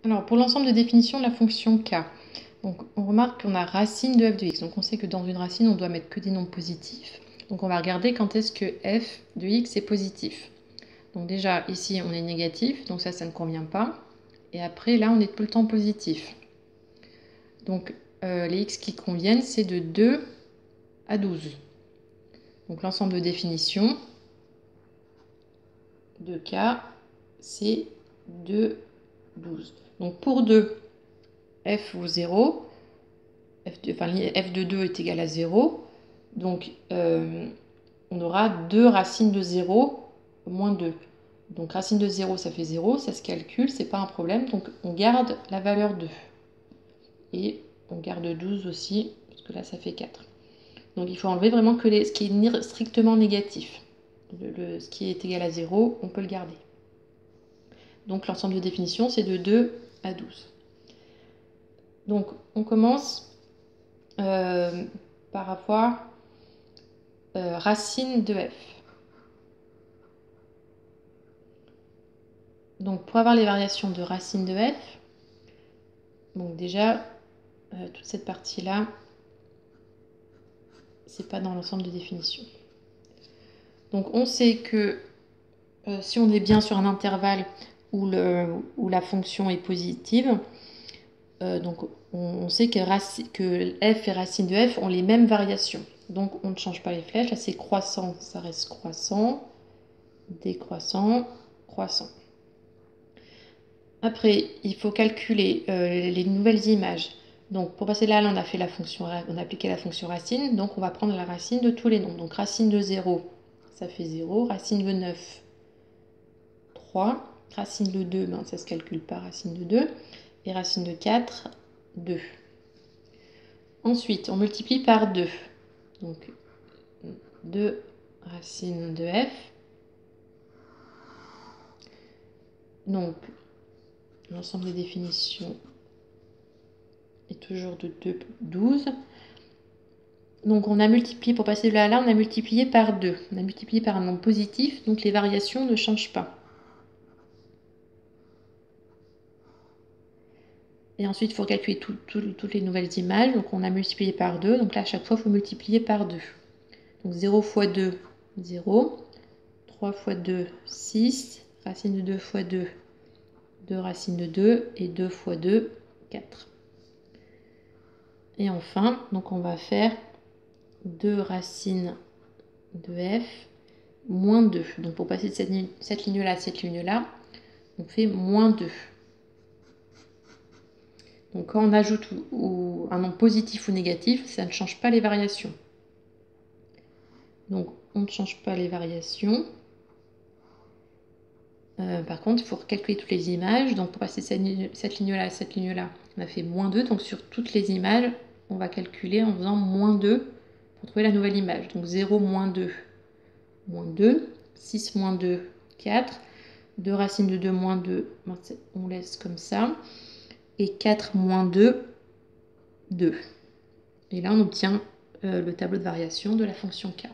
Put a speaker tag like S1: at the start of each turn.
S1: Alors, pour l'ensemble de définition de la fonction k, donc on remarque qu'on a racine de f de x. Donc on sait que dans une racine, on doit mettre que des nombres positifs. Donc on va regarder quand est-ce que f de x est positif. Donc déjà, ici, on est négatif, donc ça ne convient pas. Et après, là, on est tout le temps positif. Donc les x qui conviennent, c'est de 2 à 12. Donc l'ensemble de définition de k, c'est 2, 12. Donc pour 2, f vaut 0, f de 2 est égal à 0. Donc on aura 2 racines de 0 moins 2. Donc racine de 0, ça fait 0, ça se calcule, c'est pas un problème. Donc on garde la valeur 2. Et on garde 12 aussi, parce que là ça fait 4. Donc il faut enlever vraiment que ce qui est strictement négatif. Ce qui est égal à 0, on peut le garder. Donc l'ensemble de définition, c'est de 2 à 12. Donc on commence par avoir racine de f. Donc pour avoir les variations de racine de f, donc déjà, toute cette partie-là, c'est pas dans l'ensemble de définition. Donc on sait que si on est bien sur un intervalle où la fonction est positive, donc on sait que f et racine de f ont les mêmes variations. Donc on ne change pas les flèches. Là c'est croissant, ça reste croissant, décroissant, croissant. Après, il faut calculer les nouvelles images. Donc pour passer là, on a fait la fonction, on a appliqué la fonction racine. Donc on va prendre la racine de tous les nombres. Donc racine de 0, ça fait 0. Racine de 9, 3. Racine de 2, ben, ça ne se calcule pas, racine de 2. Et racine de 4, 2. Ensuite, on multiplie par 2. Donc 2 racine de f. Donc l'ensemble des définitions est toujours de 2, 12. Donc on a multiplié, pour passer de là à là, on a multiplié par 2. On a multiplié par un nombre positif, donc les variations ne changent pas. Et ensuite, il faut calculer toutes les nouvelles images. Donc on a multiplié par 2. Donc là, à chaque fois, il faut multiplier par 2. Donc 0 fois 2, 0. 3 fois 2, 6. Racine de 2 fois 2, 2 racines de 2. Et 2 fois 2, 4. Et enfin, donc on va faire 2 racines de f moins 2. Donc pour passer de cette ligne-là à cette ligne-là, on fait moins 2. Donc quand on ajoute un nombre positif ou négatif, ça ne change pas les variations. Donc on ne change pas les variations. Par contre, il faut recalculer toutes les images. Donc pour passer de cette ligne-là à cette ligne-là, on a fait moins 2. Donc sur toutes les images, on va calculer en faisant moins 2 pour trouver la nouvelle image. Donc 0 moins 2, moins 2. 6 moins 2, 4. 2 racines de 2 moins 2, on laisse comme ça. Et 4 moins 2, 2. Et là, on obtient le tableau de variation de la fonction k.